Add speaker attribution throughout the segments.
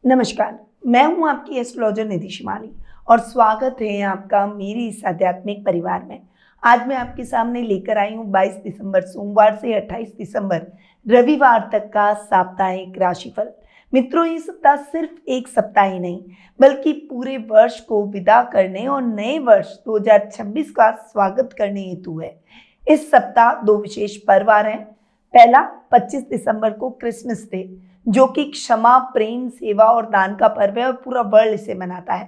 Speaker 1: नमस्कार। मैं हूं आपकी एस्ट्रोलॉजर निधि शिमाली और स्वागत है आपका मेरी इस आध्यात्मिक परिवार में। आज मैं आपके सामने लेकर आई हूं 22 दिसंबर सोमवार से 28 दिसंबर रविवार तक का साप्ताहिक राशिफल। मित्रों, ये सप्ताह सिर्फ एक सप्ताह ही नहीं बल्कि पूरे वर्ष को विदा करने और नए वर्ष 2026 का स्वागत करने हेतु है। इस सप्ताह दो विशेष पर्व आ रहे हैं। पहला 25 दिसंबर को क्रिसमस डे, जो कि क्षमा, प्रेम, सेवा और दान का पर्व है और पूरा वर्ल्ड इसे मनाता है।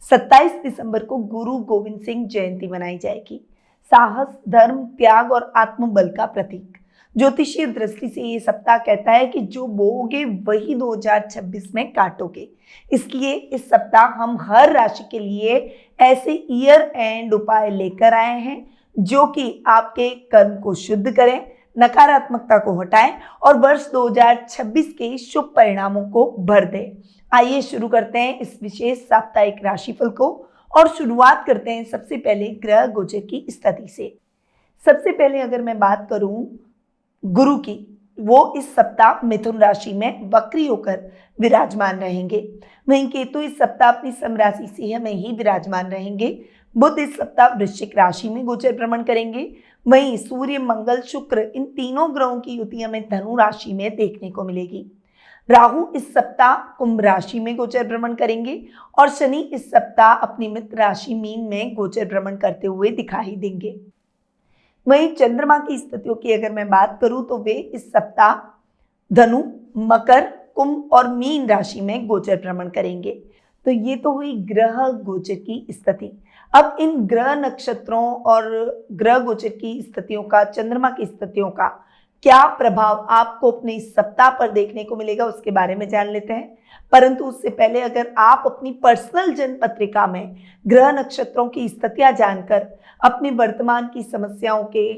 Speaker 1: 27 दिसंबर को गुरु गोविंद सिंह जयंती मनाई जाएगी। साहस, धर्म, त्याग और आत्मबल का प्रतीक। ज्योतिषीय दृष्टि से ये सप्ताह कहता है कि जो बोओगे वही 2026 में काटोगे। इसलिए इस सप्ताह हम हर राशि के लिए ऐसे ईयर एंड उपाय लेकर आए हैं जो कि आपके कर्म को शुद्ध करें, नकारात्मकता को हटाएं और वर्ष 2026 के शुभ परिणामों को भर दे। आइए शुरू करते हैं इस विशेष साप्ताहिक राशिफल को और शुरुआत करते हैं सबसे पहले ग्रह गोचर की स्थिति से। सबसे पहले अगर मैं बात करूं गुरु की, वो इस सप्ताह मिथुन राशि में वक्री होकर विराजमान रहेंगे। वहीं केतु इस सप्ताह अपनी समराशि सिंह में ही विराजमान रहेंगे। बुध इस सप्ताह वृश्चिक राशि में गोचर भ्रमण करेंगे। वहीं सूर्य, मंगल, शुक्र इन तीनों ग्रहों की युति हमें धनु राशि में देखने को मिलेगी। राहु इस सप्ताह कुंभ राशि में गोचर भ्रमण करेंगे और शनि इस सप्ताह अपनी मित्र राशि मीन में गोचर भ्रमण करते हुए दिखाई देंगे। वहीं चंद्रमा की स्थितियों की अगर मैं बात करूं तो वे इस सप्ताह धनु, मकर, कुंभ और मीन राशि में गोचर भ्रमण करेंगे। तो ये तो हुई ग्रह गोचर की स्थिति। अब इन ग्रह नक्षत्रों और ग्रह गोचर की स्थितियों का, चंद्रमा की स्थितियों का क्या प्रभाव आपको अपने इस सप्ताह पर देखने को मिलेगा उसके बारे में जान लेते हैं। परंतु उससे पहले अगर आप अपनी पर्सनल जन्म पत्रिका में ग्रह नक्षत्रों की स्थितियां जानकर अपनी वर्तमान की समस्याओं के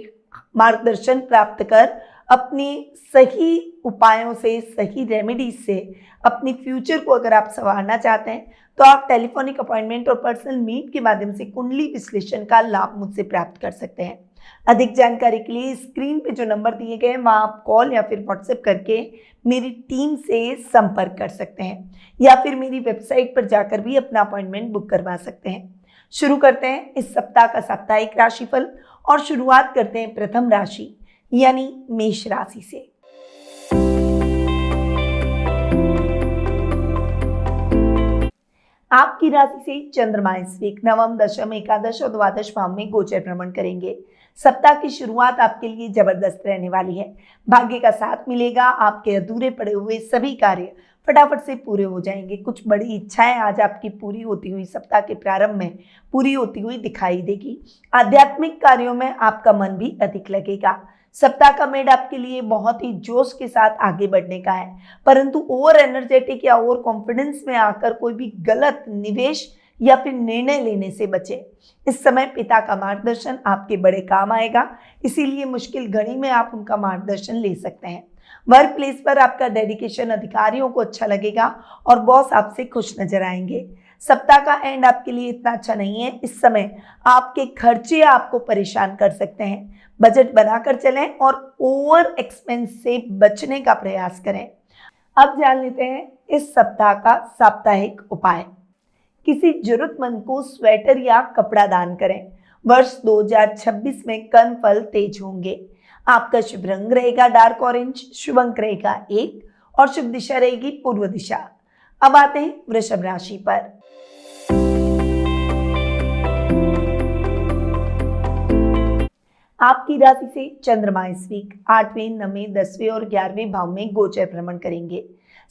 Speaker 1: मार्गदर्शन प्राप्त कर अपनी सही उपायों से, सही रेमेडीज से अपनी फ्यूचर को अगर आप संवारना चाहते हैं तो आप टेलीफोनिक अपॉइंटमेंट और पर्सनल मीट के माध्यम से कुंडली विश्लेषण का लाभ मुझसे प्राप्त कर सकते हैं। अधिक जानकारी के लिए स्क्रीन पे जो नंबर दिए गए हैं वहां आप कॉल या फिर व्हाट्सएप करके मेरी टीम से संपर्क कर सकते हैं या फिर मेरी वेबसाइट पर जाकर भी अपना अपॉइंटमेंट बुक करवा सकते हैं। शुरू करते हैं इस सप्ताह का साप्ताहिक राशिफल और शुरुआत करते हैं प्रथम राशि यानी मेष राशि से। आपकी राशि से चंद्रमा इस वीक नवम, दशम, एकादश और द्वादश भाव में गोचर भ्रमण करेंगे। सप्ताह की शुरुआत आपके लिए जबरदस्त रहने वाली है। भाग्य का साथ मिलेगा। आपके अधूरे पड़े हुए सभी कार्य फटाफट से पूरे हो जाएंगे। कुछ बड़ी इच्छाएं आज आपकी पूरी होती हुई सप्ताह के प्रारंभ में पूरी होती हुई दिखाई देगी। आध्यात्मिक कार्यों में आपका मन भी अधिक लगेगा। सप्ताह का मेड आपके लिए बहुत ही जोश के साथ आगे बढ़ने का है, परंतु ओवर एनर्जेटिक या ओवर कॉन्फिडेंस में आकर कोई भी गलत निवेश या फिर निर्णय लेने से बचे। इस समय पिता का मार्गदर्शन आपके बड़े काम आएगा, इसीलिए मुश्किल घड़ी में आप उनका मार्गदर्शन ले सकते हैं। वर्क प्लेस पर आपका डेडिकेशन अधिकारियों को अच्छा लगेगा और बॉस आपसे खुश नजर आएंगे। सप्ताह का एंड आपके लिए इतना अच्छा नहीं है। इस समय आपके खर्चे आपको परेशान कर सकते हैं। बजट बनाकर चलें और ओवर एक्सपेंस से बचने का प्रयास करें। अब जान लेते हैं इस सप्ताह का साप्ताहिक उपाय। किसी जरूरतमंद को स्वेटर या कपड़ा दान करें। वर्ष 2026 में कर्म फल तेज होंगे। आपका शुभ रंग रहेगा डार्क ऑरेंज, शुभ अंक रहेगा 1 और शुभ दिशा रहेगी पूर्व दिशा। अब आते हैं वृषभ राशि पर। आपकी राशि से चंद्रमा इस वीक 8वें, 9वें, 10वें और 11वें भाव में गोचर भ्रमण करेंगे।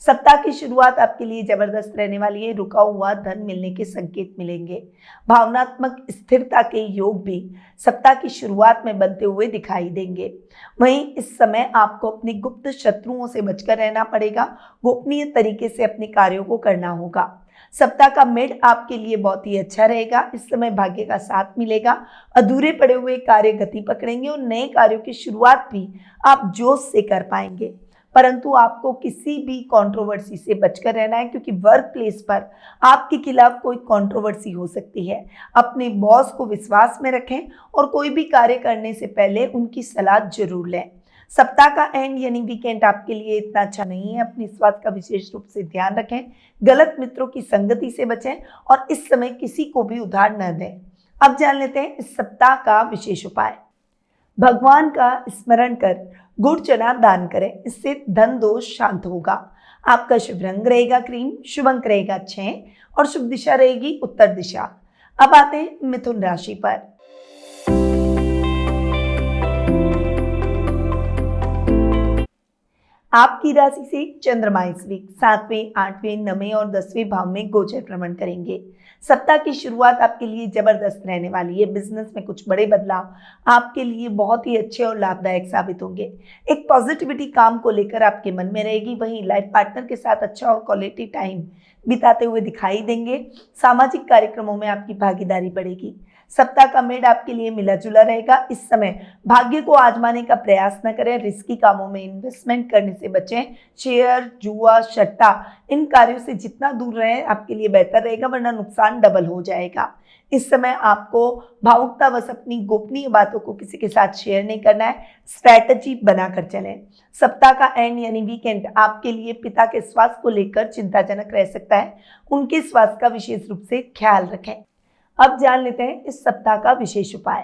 Speaker 1: सप्ताह की शुरुआत आपके लिए जबरदस्त रहने वाली है। रुका हुआ धन मिलने के संकेत मिलेंगे। भावनात्मक स्थिरता के योग भी सप्ताह की शुरुआत में बनते हुए दिखाई देंगे। वहीं इस समय आपको अपने गुप्त शत्रुओं से बचकर रहना पड़ेगा। गोपनीय तरीके से अपने कार्यों को करना होगा। सप्ताह का मिड आपके लिए बहुत ही अच्छा रहेगा। इस समय भाग्य का साथ मिलेगा। अधूरे पड़े हुए कार्य गति पकड़ेंगे और नए कार्यों की शुरुआत भी आप जोश से कर पाएंगे। परंतु आपको किसी भी कंट्रोवर्सी से बचकर रहना है, क्योंकि वर्क प्लेस पर आपके खिलाफ कोई कंट्रोवर्सी हो सकती है। अपने बॉस को विश्वास में रखें और कोई भी कार्य करने से पहले उनकी सलाह जरूर लें। सप्ताह का एंड यानी वीकेंड आपके लिए इतना अच्छा नहीं है। अपनी स्वास्थ्य का विशेष रूप से ध्यान रखें, गलत मित्रों की संगति से बचें और इस समय किसी को भी उधार न दें। अब जान लेते हैं इस सप्ताह का विशेष उपाय। भगवान का स्मरण कर गुड़ चना दान करें, इससे धन दोष शांत होगा। आपका शुभ रंग रहेगा क्रीम, शुभ अंक रहेगा 6 और शुभ दिशा रहेगी उत्तर दिशा। अब आते हैं मिथुन राशि पर। आपकी राशि से चंद्रमा इस वीक 7वें, 8वें, 9वें और 10वें भाव में गोचर भ्रमण करेंगे। सप्ताह की शुरुआत आपके लिए जबरदस्त रहने वाली है। बिजनेस में कुछ बड़े बदलाव आपके लिए बहुत ही अच्छे और लाभदायक साबित होंगे। एक पॉजिटिविटी काम को लेकर आपके मन में रहेगी। वहीं लाइफ पार्टनर के साथ अच्छा और क्वालिटी टाइम बिताते हुए दिखाई देंगे। सामाजिक कार्यक्रमों में आपकी भागीदारी बढ़ेगी। सप्ताह का मिड आपके लिए मिला जुला रहेगा। इस समय भाग्य को आजमाने का प्रयास न करें। रिस्की कामों में इन्वेस्टमेंट करने से बचें। शेयर, जुआ, सट्टा इन कार्यों से जितना दूर रहें आपके लिए बेहतर रहेगा, वरना नुकसान डबल हो जाएगा। इस समय आपको भावुकतावश अपनी गोपनीय बातों को किसी के साथ शेयर नहीं करना है। स्ट्रैटेजी बनाकर चलें। सप्ताह का एंड यानी वीकेंड आपके लिए पिता के स्वास्थ्य को लेकर चिंताजनक रह सकता है। उनके स्वास्थ्य का विशेष रूप से ख्याल रखें। अब जान लेते हैं इस सप्ताह का विशेष उपाय।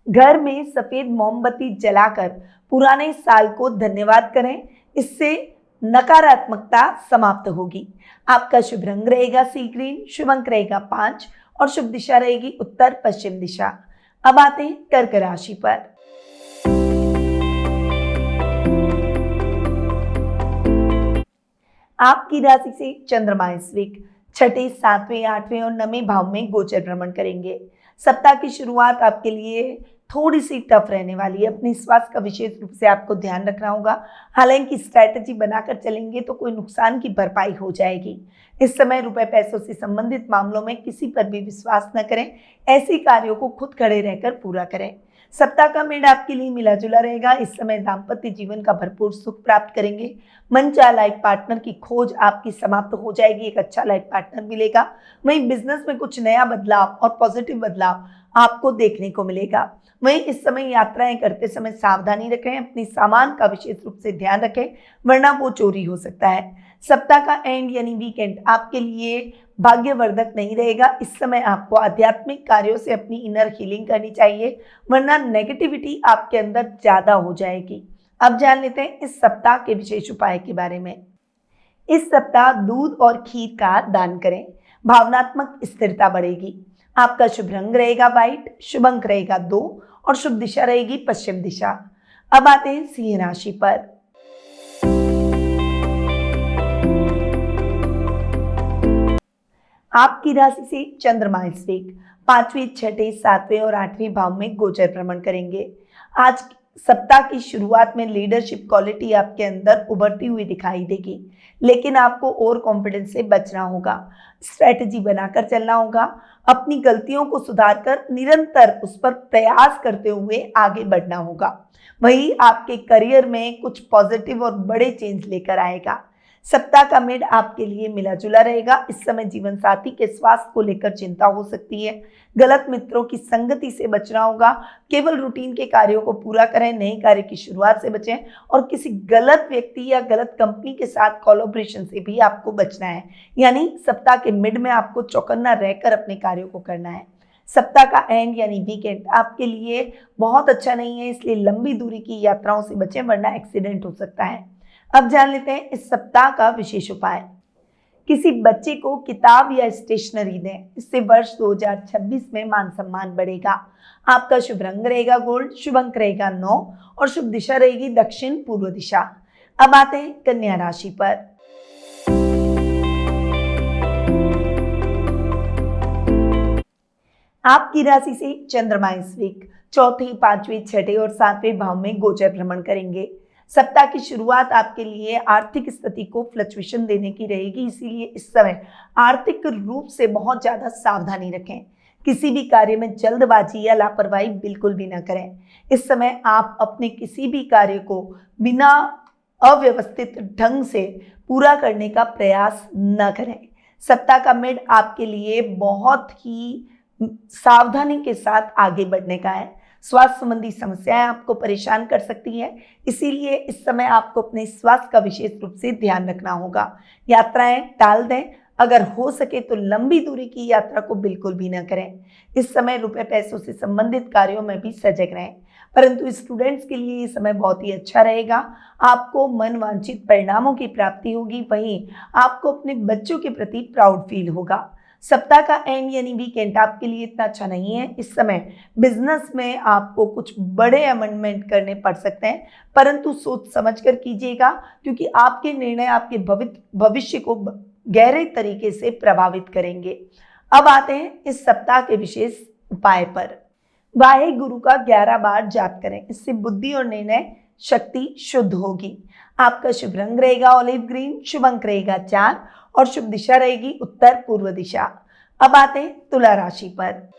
Speaker 1: घर में सफेद मोमबत्ती जलाकर पुराने साल को धन्यवाद करें, इससे नकारात्मकता समाप्त होगी। आपका शुभ रंग रहेगा सी ग्रीन, शुभ अंक रहेगा 5 और शुभ दिशा रहेगी उत्तर पश्चिम दिशा। अब आते हैं कर्क राशि पर। आपकी राशि से चंद्रमा इस वीक 6ठे, 7वें, 8वें और 9वें भाव में गोचर भ्रमण करेंगे। सप्ताह की शुरुआत आपके लिए थोड़ी सी टफ रहने वाली है। अपनी स्वास्थ्य का विशेष रूप से आपको ध्यान रखना होगा। हालांकि स्ट्रैटेजी बनाकर चलेंगे तो कोई नुकसान की भरपाई हो जाएगी। इस समय रुपए पैसों से संबंधित मामलों में किसी पर भी विश्वास न करें। ऐसे कार्यों को खुद खड़े रहकर पूरा करें। सप्ताह का मिड आपके लिए मिला जुला रहेगा। इस समय दाम्पत्य जीवन का भरपूर सुख प्राप्त करेंगे। मनचाहा लाइफ पार्टनर की खोज आपकी समाप्त हो जाएगी। एक अच्छा लाइफ पार्टनर मिलेगा। वहीं बिजनेस में कुछ नया बदलाव और पॉजिटिव बदलाव आपको देखने को मिलेगा। वहीं इस समय यात्राएं करते समय सावधानी रखें। अपनी सामान का विशेष रूप से ध्यान रखें, वरना वो चोरी हो सकता है। सप्ताह का एंड यानी वीकेंड आपके लिए भाग्यवर्धक नहीं रहेगा। इस समय आपको आध्यात्मिक कार्यों से अपनी इनर हीलिंग करनी चाहिए, वरना नेगेटिविटी आपके अंदर ज्यादा हो जाएगी। अब जान लेते हैं इस सप्ताह के विशेष उपाय के बारे में। इस सप्ताह दूध और खीर का दान करें, भावनात्मक स्थिरता बढ़ेगी। आपका शुभ रंग रहेगा व्हाइट, शुभ अंक रहेगा 2 और शुभ दिशा रहेगी पश्चिम दिशा। अब आते हैं सिंह राशि पर। आपकी राशि से चंद्रमा इस वीक 5वें, 6ठे, 7वें और 8वें भाव में गोचर भ्रमण करेंगे। आज सप्ताह की शुरुआत में लीडरशिप क्वालिटी आपके अंदर उभरती हुई दिखाई देगी, लेकिन आपको ओवर कॉन्फिडेंस से बचना होगा। स्ट्रैटेजी बनाकर चलना होगा। अपनी गलतियों को सुधारकर निरंतर उस पर प्रयास करते हुए आगे बढ़ना होगा। वही आपके करियर में कुछ पॉजिटिव और बड़े चेंज लेकर आएगा। सप्ताह का मिड आपके लिए मिला जुला रहेगा। इस समय जीवन साथी के स्वास्थ्य को लेकर चिंता हो सकती है। गलत मित्रों की संगति से बचना होगा। केवल रूटीन के कार्यों को पूरा करें, नए कार्य की शुरुआत से बचें और किसी गलत व्यक्ति या गलत कंपनी के साथ कोलैबोरेशन से भी आपको बचना है। यानी सप्ताह के मिड में आपको चौकन्ना रहकर अपने कार्यों को करना है। सप्ताह का एंड यानी वीकेंड आपके लिए बहुत अच्छा नहीं है, इसलिए लंबी दूरी की यात्राओं से बचें, वरना एक्सीडेंट हो सकता है। अब जान लेते हैं इस सप्ताह का विशेष उपाय। किसी बच्चे को किताब या स्टेशनरी दें, इससे वर्ष 2026 में मान सम्मान बढ़ेगा। आपका शुभ रंग रहेगा गोल्ड, शुभ अंक रहेगा 9 और शुभ दिशा रहेगी दक्षिण पूर्व दिशा। अब आते हैं कन्या राशि पर। आपकी राशि से चंद्रमा इस वीक 4थे, 5वें, 6ठे और 7वें भाव में गोचर भ्रमण करेंगे। सप्ताह की शुरुआत आपके लिए आर्थिक स्थिति को फ्लक्चुएशन देने की रहेगी, इसीलिए इस समय आर्थिक रूप से बहुत ज्यादा सावधानी रखें। किसी भी कार्य में जल्दबाजी या लापरवाही बिल्कुल भी न करें। इस समय आप अपने किसी भी कार्य को बिना अव्यवस्थित ढंग से पूरा करने का प्रयास न करें। सप्ताह का मिड आपके लिए बहुत ही सावधानी के साथ आगे बढ़ने का है। स्वास्थ्य संबंधी समस्याएं आपको परेशान कर सकती हैं, इसीलिए इस समय आपको अपने स्वास्थ्य का विशेष रूप से ध्यान रखना होगा। यात्राएं टाल दें, अगर हो सके तो लंबी दूरी की यात्रा को बिल्कुल भी न करें। इस समय रुपए पैसों से संबंधित कार्यों में भी सजग रहें, परंतु स्टूडेंट्स के लिए ये समय बहुत ही अच्छा रहेगा। आपको मन वांछित परिणामों की प्राप्ति होगी, वहीं आपको अपने बच्चों के प्रति प्राउड फील होगा। सप्ताह का एंड यानी वीकेंड आपके लिए इतना अच्छा नहीं है। इस समय बिजनेस में आपको कुछ बड़े अमेंडमेंट करने पड़ सकते हैं, परंतु सोच समझ कर कीजिएगा, क्योंकि आपके निर्णय आपके भविष्य को गहरे तरीके से प्रभावित करेंगे। अब आते हैं इस सप्ताह के विशेष उपाय पर। वाहे गुरु का 11 बार जाप करें, इससे बुद्धि और निर्णय शक्ति शुद्ध होगी। आपका शुभ रंग रहेगा ऑलिव ग्रीन, शुभ अंक रहेगा 4 और शुभ दिशा रहेगी उत्तर पूर्व दिशा। अब आते हैं तुला राशि पर।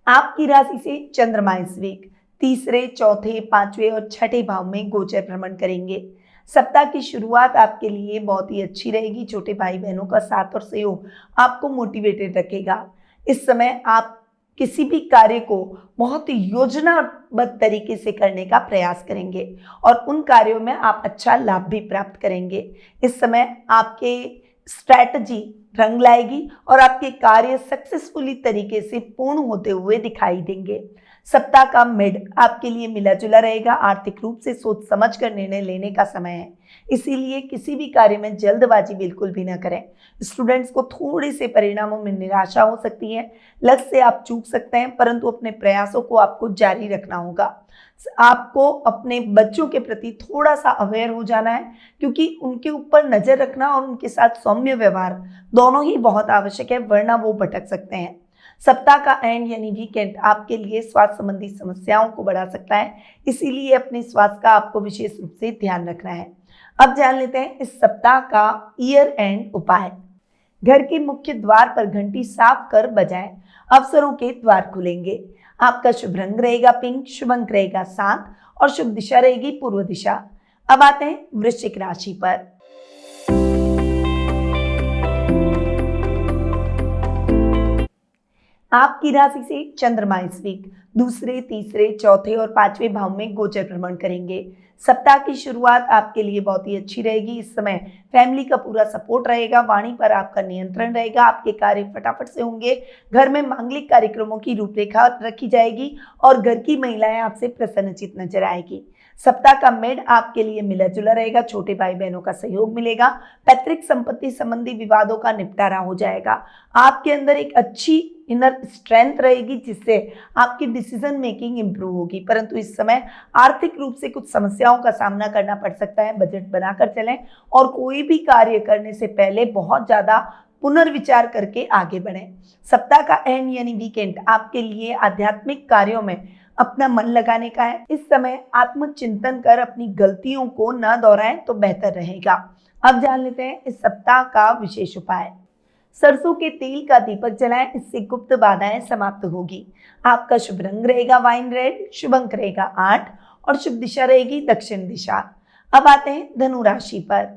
Speaker 1: आपकी राशि से चंद्रमा इस वीक तीसरे, चौथे, पांचवें और छठे भाव में गोचर भ्रमण करेंगे। सप्ताह की शुरुआत आपके लिए बहुत ही अच्छी रहेगी। छोटे भाई बहनों का साथ और सहयोग आपको मोटिवेटेड रखेगा। इस समय आप किसी भी कार्य को बहुत ही योजनाबद्ध तरीके से करने का प्रयास करेंगे और उन कार्यों में आप अच्छा लाभ भी प्राप्त करेंगे। इस समय आपके स्ट्रैटेजी रंग लाएगी और आपके कार्य सक्सेसफुली तरीके से पूर्ण होते हुए दिखाई देंगे। सप्ताह का मिड आपके लिए मिला जुला रहेगा। आर्थिक रूप से सोच समझ कर निर्णय लेने का समय है, इसीलिए किसी भी कार्य में जल्दबाजी बिल्कुल भी न करें। स्टूडेंट्स को थोड़े से परिणामों में निराशा हो सकती है, लक्ष्य से आप चूक सकते हैं, परंतु अपने प्रयासों को आपको जारी रखना होगा। आपको अपने बच्चों के प्रति थोड़ा सा अवेयर हो जाना है, क्योंकि उनके ऊपर नजर रखना और उनके साथ सौम्य व्यवहार दोनों ही बहुत आवश्यक है, वरना वो भटक सकते हैं। सप्ताह का एंड यानी वीकेंड आपके लिए स्वास्थ्य संबंधी समस्याओं को बढ़ा सकता है, इसीलिए अपने स्वास्थ्य का आपको विशेष रूप से ध्यान रखना है। अब जान लेते हैं इस सप्ताह का ईयर एंड उपाय। घर के मुख्य द्वार पर घंटी साफ कर बजाएं, अवसरों के द्वार खुलेंगे। आपका शुभ रंग रहेगा पिंक, शुभ अंक रहेगा 7 और शुभ दिशा रहेगी पूर्व दिशा। अब आते हैं वृश्चिक राशि पर। आपकी राशि से चंद्रमा इस वीक दूसरे, तीसरे, चौथे और पांचवें भाव में गोचर भ्रमण करेंगे। सप्ताह की शुरुआत आपके लिए बहुत ही अच्छी रहेगी। इस समय फैमिली का पूरा सपोर्ट रहेगा, वाणी पर आपका नियंत्रण रहेगा, आपके कार्य फटाफट से होंगे। घर में मांगलिक कार्यक्रमों की रूपरेखा रखी जाएगी और घर की महिलाएं आपसे प्रसन्नचित नजर आएगी। सप्ताह का मिड आपके लिए मिला जुला रहेगा। छोटे भाई बहनों का सहयोग मिलेगा। पैतृक संपत्ति संबंधी विवादों का निपटारा हो जाएगा। आपके अंदर एक अच्छी इनर स्ट्रेंथ रहेगी, जिससे आपकी डिसीजन मेकिंग इंप्रूव होगी। परंतु इस समय आर्थिक रूप से कुछ समस्याओं का सामना करना पड़ सकता है। बजट बनाकर चलें और कोई भी कार्य करने से पहले बहुत ज्यादा पुनर्विचार करके आगे बढ़ें। सप्ताह का एंड यानी वीकेंड आपके लिए आध्यात्मिक कार्यों में अपना मन लगाने का है। इस समय आत्मचिंतन कर अपनी गलतियों को न दोहराएं तो बेहतर रहेगा। अब जान लेते हैं इस सप्ताह का विशेष उपाय। सरसों के तेल का दीपक जलाएं, इससे गुप्त बाधाएं समाप्त होगी। आपका शुभ रंग रहेगा वाइन रेड, शुभ अंक रहेगा 8 और शुभ दिशा रहेगी दक्षिण दिशा। अब आते हैं धनु राशि पर।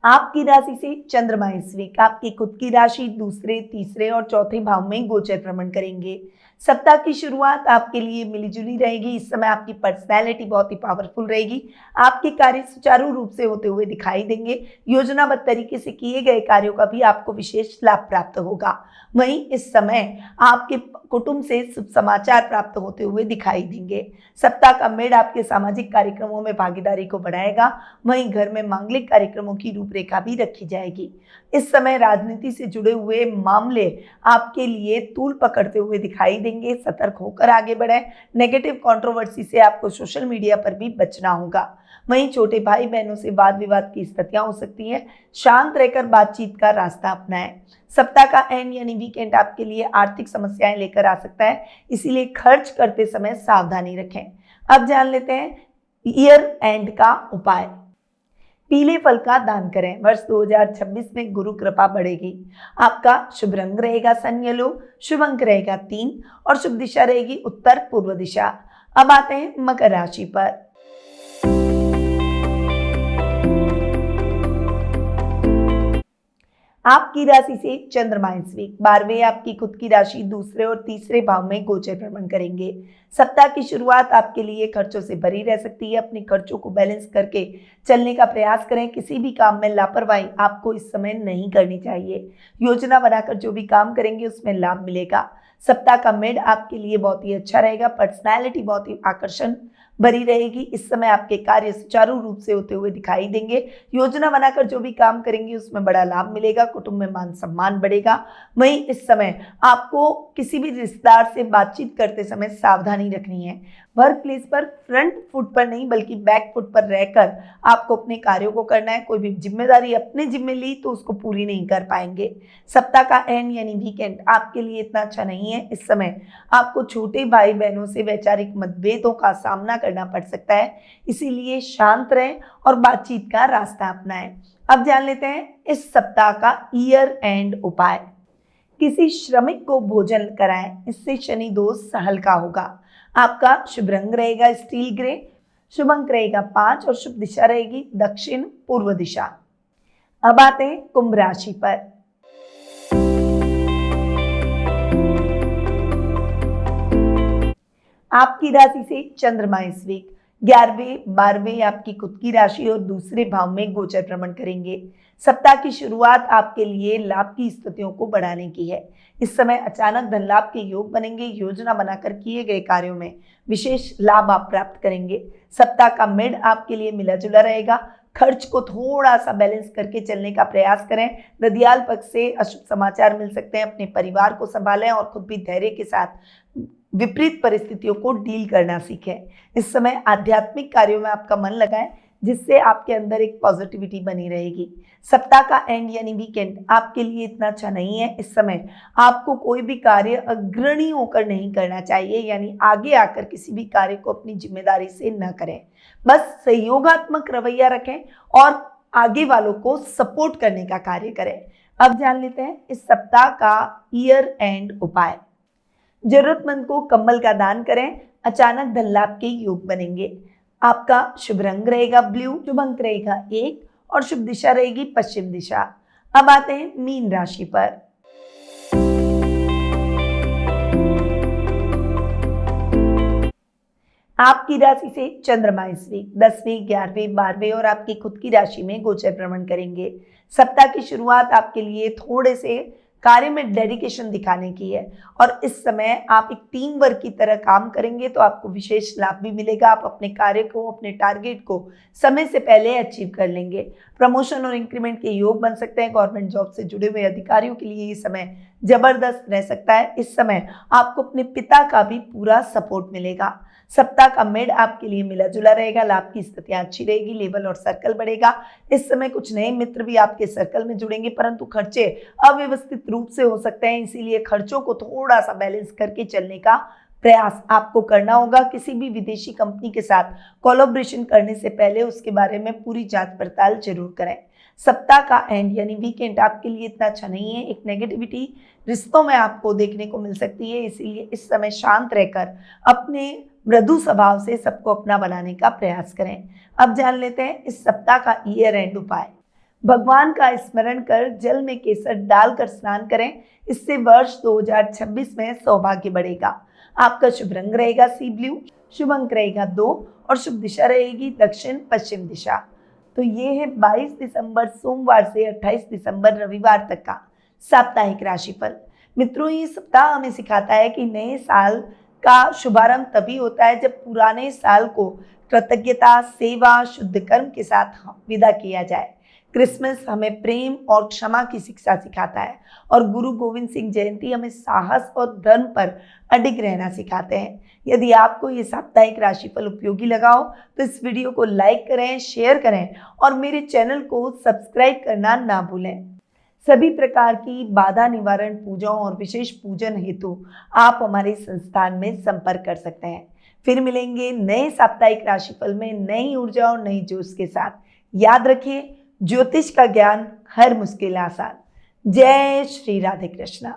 Speaker 1: आपकी राशि से चंद्रमा इस वीक आपकी खुद की राशि दूसरे, तीसरे और चौथे भाव में गोचर भ्रमण करेंगे। सप्ताह की शुरुआत आपके लिए मिलीजुली रहेगी। इस समय आपकी पर्सनैलिटी बहुत ही पावरफुल रहेगी। आपके कार्य सुचारू रूप से होते हुए दिखाई देंगे। योजनाबद्ध तरीके से किए गए कार्यों का भी आपको विशेष लाभ प्राप्त होगा। वहीं इस समय आपके कुटुंब से शुभ समाचार प्राप्त होते हुए दिखाई देंगे। सप्ताह का मिड आपके सामाजिक कार्यक्रमों में भागीदारी को बढ़ाएगा। वहीं घर में मांगलिक कार्यक्रमों की रूपरेखा भी रखी जाएगी। इस समय राजनीति से जुड़े हुए मामले आपके लिए तूल पकड़ते हुए दिखाई देंगे। सतर्क होकर आगे बढ़ें। नेगेटिव कंट्रोवर्सी से आपको सोशल मीडिया पर भी बचना होगा। वहीं छोटे भाई बहनों से वाद विवाद की स्थितियां हो सकती हैं। शांत रहकर बातचीत का रास्ता अपनाएं। सप्ताह का एंड यानी वीकेंड आपके लिए आर्थिक समस्याएं लेकर आ सकता है, इसीलिए खर्च करते समय सावधानी रखें। अब जान लेते हैं ईयर एंड का उपाय। पीले फल का दान करें। वर्ष 2026 में गुरु कृपा बढ़ेगी। आपका शुभ रंग रहेगा सन येलो, शुभ अंक रहेगा 3 और शुभ दिशा रहेगी उत्तर पूर्व दिशा। अब आते हैं मकर राशि पर। आपकी राशि से चंद्रमा इस वीक 12वें आपकी खुद की राशि दूसरे और तीसरे भाव में गोचर भ्रमण करेंगे। सप्ताह की शुरुआत आपके लिए खर्चों से भरी रह सकती है। अपने खर्चों को बैलेंस करके चलने का प्रयास करें। किसी भी काम में लापरवाही आपको इस समय नहीं करनी चाहिए। योजना बनाकर जो भी काम करेंगे उसमें लाभ मिलेगा। सप्ताह का मिड आपके लिए बहुत ही अच्छा रहेगा। पर्सनैलिटी बहुत ही आकर्षण भरी रहेगी। इस समय आपके कार्य सुचारू रूप से होते हुए दिखाई देंगे। योजना बनाकर जो भी काम करेंगे उसमें बड़ा लाभ मिलेगा। कुटुंब में मान सम्मान बढ़ेगा। वहीं इस समय आपको किसी भी रिश्तेदार से बातचीत करते समय सावधानी रखनी है। वर्क प्लेस पर फ्रंट फुट पर नहीं बल्कि बैक फुट पर रहकर आपको अपने कार्यों को करना है। कोई भी जिम्मेदारी अपने जिम्मे ली तो उसको पूरी नहीं कर पाएंगे। सप्ताह का एंड यानी वीकेंड आपके लिए इतना अच्छा नहीं है। इस समय आपको छोटे भाई बहनों से वैचारिक मतभेदों का सामना करना पड़ सकता है, इसीलिए शांत रहें और बातचीत का रास्ता अपनाएं। अब जान लेते हैं इस सप्ताह का ईयर एंड उपाय। किसी श्रमिक को भोजन कराएं, इससे शनि दोष हल्का होगा। आपका शुभ रंग रहेगा स्टील ग्रे, शुभ अंक रहेगा 5 और शुभ दिशा रहेगी दक्षिण पूर्व दिशा। अब आते हैं कुंभ राशि पर। आपकी राशि से चंद्रमा इस वीक 11वें 12वें आपकी खुद की राशि और दूसरे भाव में गोचर भ्रमण करेंगे। सप्ताह की शुरुआत आपके लिए लाभ की स्थितियों को बढ़ाने की है। इस समय अचानक धन लाभ के योग बनेंगे। योजना बनाकर किए गए कार्यों में विशेष लाभ आप प्राप्त करेंगे। सप्ताह का मिड आपके लिए मिला जुला रहेगा। खर्च को थोड़ा सा बैलेंस करके चलने का प्रयास करें। ददियाल पक्ष से अशुभ समाचार मिल सकते हैं। अपने परिवार को संभालें और खुद भी धैर्य के साथ विपरीत परिस्थितियों को डील करना सीखें। इस समय आध्यात्मिक कार्यों में आपका मन लगाएं, जिससे आपके अंदर एक पॉजिटिविटी बनी रहेगी। सप्ताह का एंड यानी वीकेंड आपके लिए इतना अच्छा नहीं है। इस समय आपको कोई भी कार्य अग्रणी होकर नहीं करना चाहिए, यानी आगे आकर किसी भी कार्य को अपनी जिम्मेदारी से न करें। बस सहयोगात्मक रवैया रखें और आगे वालों को सपोर्ट करने का कार्य करें। अब जान लेते हैं इस सप्ताह का ईयर एंड उपाय। जरूरतमंद को कंबल का दान करें, अचानक धन लाभ के योग बनेंगे। आपका शुभ रंग रहेगा ब्लू, शुभ अंक रहेगा 1 और शुभ दिशा रहेगी पश्चिम दिशा। अब आते हैं मीन राशि पर। आपकी राशि से चंद्रमा इस वीक 10वें 11वें 12वें और आपकी खुद की राशि में गोचर भ्रमण करेंगे। सप्ताह की शुरुआत आपके लिए थोड़े से कार्य में डेडिकेशन दिखाने की है और इस समय आप एक टीम वर्क की तरह काम करेंगे तो आपको विशेष लाभ भी मिलेगा। आप अपने कार्य को, अपने टारगेट को समय से पहले अचीव कर लेंगे। प्रमोशन और इंक्रीमेंट के योग बन सकते हैं। गवर्नमेंट जॉब से जुड़े हुए अधिकारियों के लिए ये समय जबरदस्त रह सकता है। इस समय आपको अपने पिता का भी पूरा सपोर्ट मिलेगा। सप्ताह का मिड आपके लिए मिला जुला रहेगा। लाभ की स्थितियां अच्छी रहेगी। लेवल और सर्कल बढ़ेगा। इस समय कुछ नए मित्र भी आपके सर्कल में जुड़ेंगे, परंतु खर्चे अव्यवस्थित रूप से हो सकते हैं, इसीलिए खर्चों को थोड़ा सा बैलेंस करके चलने का प्रयास आपको करना होगा। किसी भी विदेशी कंपनी के साथ कोलैबोरेशन करने से पहले उसके बारे में पूरी जांच पड़ताल जरूर करें। सप्ताह का एंड यानी वीकेंड आपके लिए इतना अच्छा नहीं है। एक नेगेटिविटी रिश्तों में आपको देखने को मिल सकती है, इसीलिए इस समय शांत रहकर अपने मृदु स्वभाव से सबको अपना बनाने का प्रयास करें। अब जान लेते हैं इस सप्ताह का ईयर एंड उपाय। भगवान का स्मरण कर जल में केसर डालकर स्नान करें, इससे वर्ष 2026 में सौभाग्य बढ़ेगा। आपका शुभ रंग रहेगा सी ब्लू, शुभ अंक रहेगा 2 और शुभ दिशा रहेगी दक्षिण पश्चिम दिशा। तो ये है 22 दिसंबर सोमवार से 28 दिसंबर रविवार तक का साप्ताहिक राशिफल। मित्रों, ये सप्ताह हमें सिखाता है कि नए साल का शुभारंभ तभी होता है जब पुराने साल को कृतज्ञता, सेवा, शुद्ध कर्म के साथ विदा किया जाए। क्रिसमस हमें प्रेम और क्षमा की शिक्षा सिखाता है और गुरु गोविंद सिंह जयंती हमें साहस और धर्म पर अडिग रहना सिखाते हैं। यदि आपको ये साप्ताहिक राशिफल उपयोगी लगा हो तो इस वीडियो को लाइक करें, शेयर करें और मेरे चैनल को सब्सक्राइब करना ना भूलें। सभी प्रकार की बाधा निवारण पूजाओं और विशेष पूजन हेतु आप हमारे संस्थान में संपर्क कर सकते हैं। फिर मिलेंगे नए साप्ताहिक राशिफल में नई ऊर्जा और नई जोश के साथ। याद रखिए, ज्योतिष का ज्ञान हर मुश्किल आसान। जय श्री राधे कृष्णा।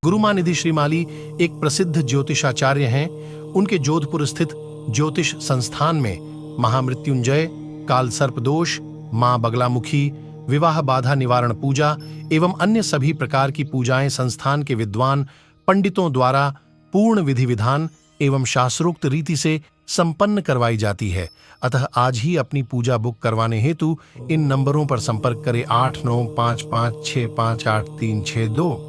Speaker 2: गुरुमानिधि श्रीमाली एक प्रसिद्ध ज्योतिषाचार्य हैं। उनके जोधपुर स्थित ज्योतिष संस्थान में महामृत्युंजय, काल सर्प दोष, मां बगलामुखी, विवाह बाधा निवारण पूजा एवं अन्य सभी प्रकार की पूजाएं संस्थान के विद्वान पंडितों द्वारा पूर्ण विधि विधान एवं शास्त्रोक्त रीति से संपन्न करवाई जाती है। अतः आज ही अपनी पूजा बुक करवाने हेतु इन नंबरों पर संपर्क करें 8955658362।